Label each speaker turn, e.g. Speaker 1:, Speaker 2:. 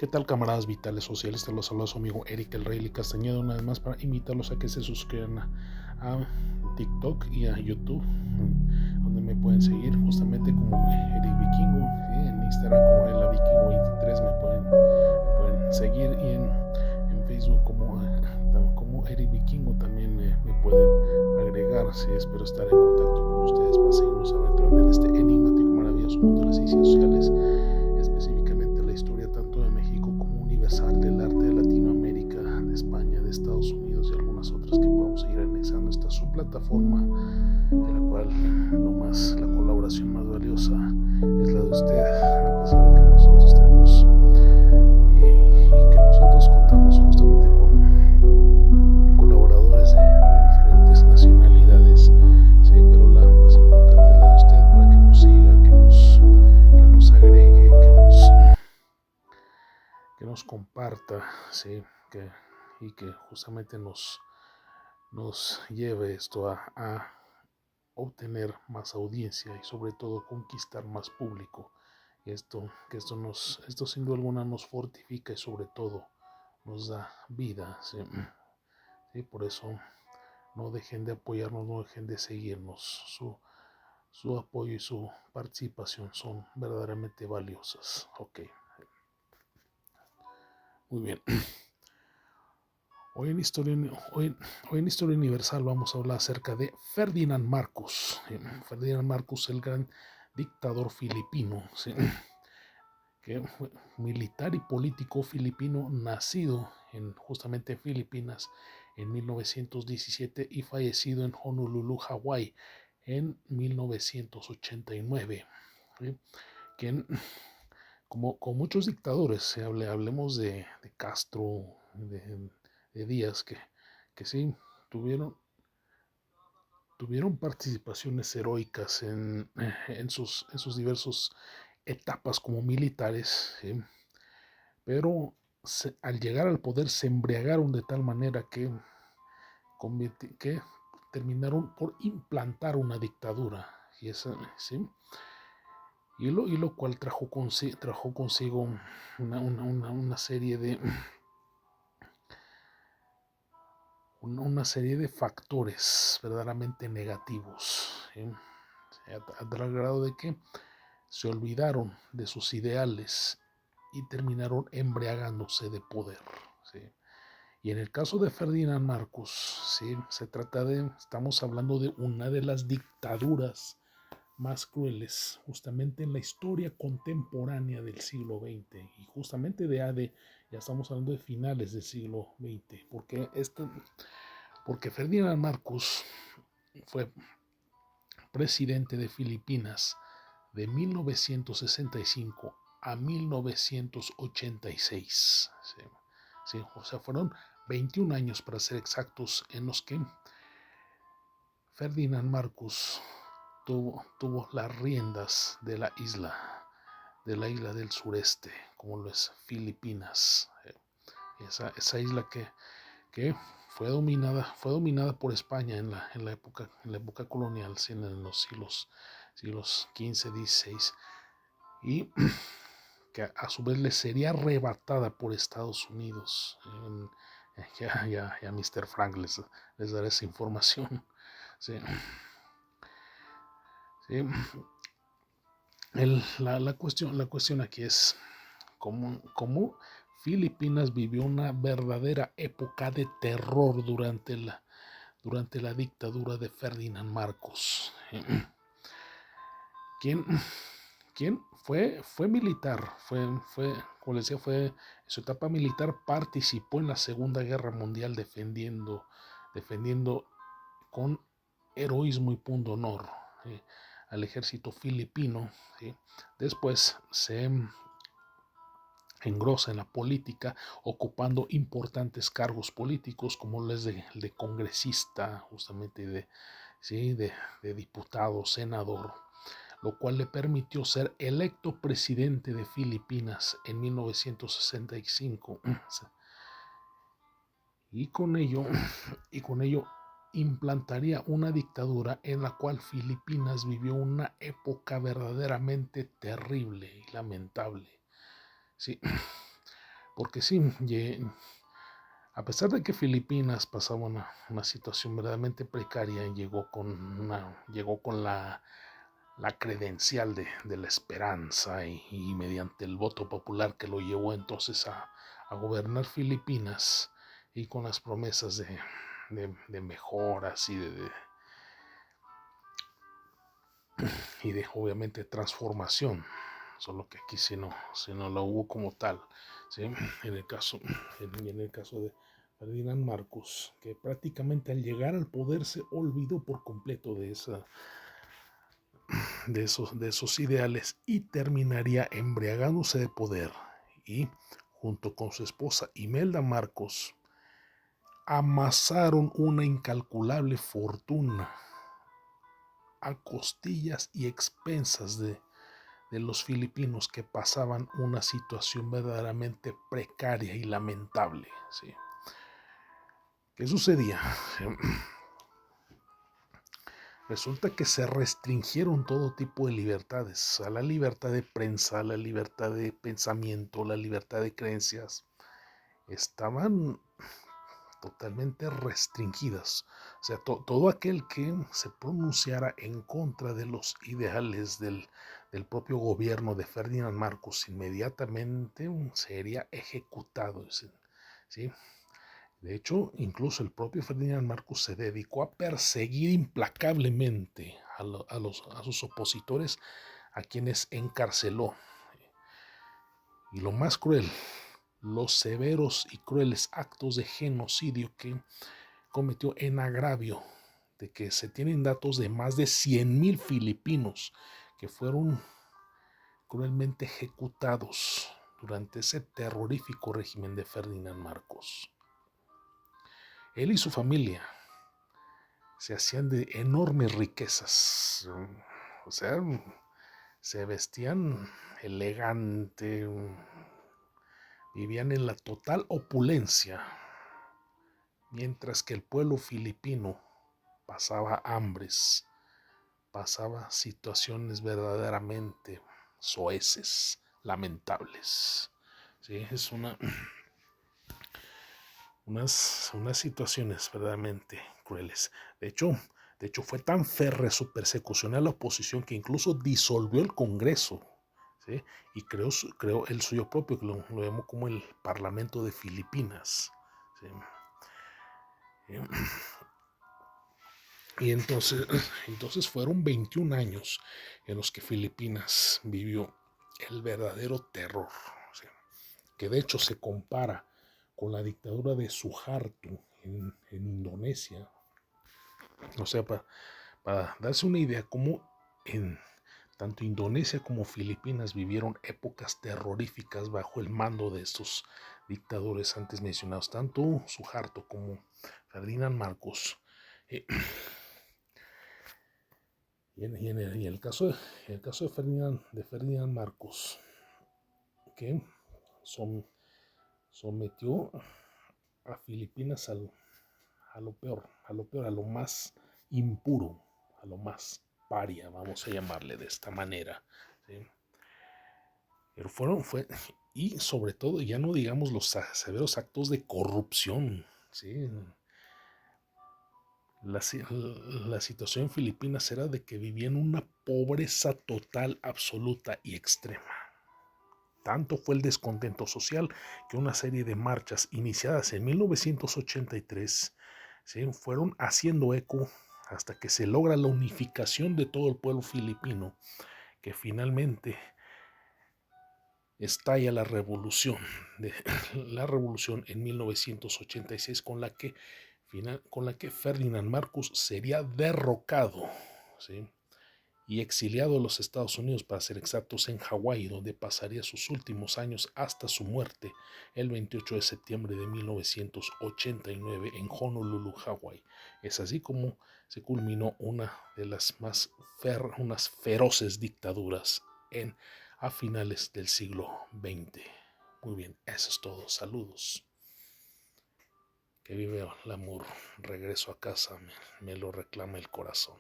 Speaker 1: ¿Qué tal, camaradas vitales sociales? Te los saluda su amigo Eric el Rey Castañeda una vez más para invitarlos a que se suscriban a TikTok y a YouTube, donde me pueden seguir justamente como Eric Vikingo, ¿sí? En Instagram como elavikingo23 me pueden seguir, y en Facebook como Eric Vikingo también me pueden agregar. Sí, espero estar en contacto con ustedes para seguirnos aventurando en este enigmático, maravilloso mundo de las ciencias sociales, específicamente la historia tanto de México como universal, del arte de Latinoamérica, de España, de Estados Unidos y algunas otras que podemos seguir anexando esta subplataforma, de la cual la colaboración más valiosa es la de ustedes, a pesar de que nosotros tenemos y que nosotros contamos justamente con colaboradores de diferentes nacionalidades, sí, pero la más importante es la de usted, para que nos siga, que nos agregue, que nos comparta, sí, y que justamente nos lleve esto a obtener más audiencia y sobre todo conquistar más público. Esto sin duda alguna nos fortifica y sobre todo nos da vida, ¿sí? ¿Sí? Por eso no dejen de apoyarnos, no dejen de seguirnos. Su apoyo y su participación son verdaderamente valiosas. Ok, muy bien. Hoy en Historia Universal vamos a hablar acerca de Ferdinand Marcos. Ferdinand Marcos, el gran dictador filipino, ¿sí? Que fue militar y político filipino, nacido justamente en Filipinas en 1917 y fallecido en Honolulu, Hawái, en 1989. ¿Sí? Quien, como con muchos dictadores, hablemos de Castro, de Díaz, que sí tuvieron participaciones heroicas en sus diversos etapas como militares, ¿sí? Pero al llegar al poder se embriagaron de tal manera que terminaron por implantar una dictadura, ¿sí? y lo cual trajo consigo una serie de factores verdaderamente negativos, ¿sí? A tal grado de que se olvidaron de sus ideales y terminaron embriagándose de poder, ¿sí? Y en el caso de Ferdinand Marcos, ¿sí? Estamos hablando de una de las dictaduras más crueles justamente en la historia contemporánea del siglo XX, y justamente ya estamos hablando de finales del siglo XX, porque Ferdinand Marcos fue presidente de Filipinas de 1965 a 1986. ¿Sí? ¿Sí? O sea, fueron 21 años para ser exactos, en los que Ferdinand Marcos tuvo las riendas de la isla del sureste, como lo es Filipinas. Esa isla que fue dominada por España en la época colonial, en los siglos XV, XVI, y que a su vez le sería arrebatada por Estados Unidos. Ya Mr. Frank les dará esa información. Sí. Sí. La cuestión aquí es cómo Filipinas vivió una verdadera época de terror durante la dictadura de Ferdinand Marcos, quien fue militar, como les decía, en su etapa militar participó en la Segunda Guerra Mundial defendiendo con heroísmo y punto honor al ejército filipino, ¿sí? Después se engrosa en la política, ocupando importantes cargos políticos como los de congresista, justamente de diputado, senador, lo cual le permitió ser electo presidente de Filipinas en 1965, y con ello implantaría una dictadura en la cual Filipinas vivió una época verdaderamente terrible y lamentable. Sí. porque sí, a pesar de que Filipinas pasaba una situación verdaderamente precaria, llegó con la credencial de la esperanza y mediante el voto popular que lo llevó entonces a gobernar Filipinas y con las promesas de mejoras y de obviamente transformación, solo que aquí si no la hubo como tal, ¿sí? En el caso de Ferdinand Marcos, que prácticamente al llegar al poder se olvidó por completo de esos ideales y terminaría embriagándose de poder y junto con su esposa Imelda Marcos amasaron una incalculable fortuna a costillas y expensas de los filipinos que pasaban una situación verdaderamente precaria y lamentable. ¿Sí? ¿Qué sucedía? Resulta que se restringieron todo tipo de libertades, a la libertad de prensa, la libertad de pensamiento, la libertad de creencias, estaban totalmente restringidas. O sea, todo aquel que se pronunciara en contra de los ideales del propio gobierno de Ferdinand Marcos inmediatamente sería ejecutado. ¿Sí? De hecho, incluso el propio Ferdinand Marcos se dedicó a perseguir implacablemente a sus opositores, a quienes encarceló. Y lo más cruel, los severos y crueles actos de genocidio que cometió en agravio de que se tienen datos de más de 100,000 filipinos que fueron cruelmente ejecutados durante ese terrorífico régimen de Ferdinand Marcos. Él y su familia se hacían de enormes riquezas, o sea, se vestían elegante, vivían en la total opulencia, mientras que el pueblo filipino pasaba hambres, pasaba situaciones verdaderamente soeces, lamentables. Sí, es unas situaciones verdaderamente crueles. De hecho, fue tan férrea su persecución a la oposición que incluso disolvió el Congreso, ¿sí? Y creó el suyo propio, que lo llamó como el Parlamento de Filipinas. ¿Sí? Y entonces fueron 21 años en los que Filipinas vivió el verdadero terror, ¿sí? Que de hecho se compara con la dictadura de Suharto en Indonesia. O sea, para darse una idea cómo en tanto Indonesia como Filipinas vivieron épocas terroríficas bajo el mando de estos dictadores antes mencionados, tanto Suharto como Ferdinand Marcos. Y en el caso de Ferdinand Marcos, que sometió a Filipinas a lo peor, a lo más impuro, a lo más paria, vamos a llamarle de esta manera. ¿Sí? Pero y sobre todo, ya no digamos los severos actos de corrupción. ¿Sí? La situación en Filipinas era de que vivían una pobreza total, absoluta y extrema. Tanto fue el descontento social que una serie de marchas iniciadas en 1983 ¿sí? fueron haciendo eco hasta que se logra la unificación de todo el pueblo filipino, que finalmente estalla la revolución en 1986 con la que Ferdinand Marcos sería derrocado, ¿sí? y exiliado a los Estados Unidos, para ser exactos, en Hawái, donde pasaría sus últimos años hasta su muerte el 28 de septiembre de 1989 en Honolulu, Hawái. Es así como se culminó una de las unas feroces dictaduras a finales del siglo XX. Muy bien, eso es todo. Saludos. Que vive el amor. Regreso a casa, me lo reclama el corazón.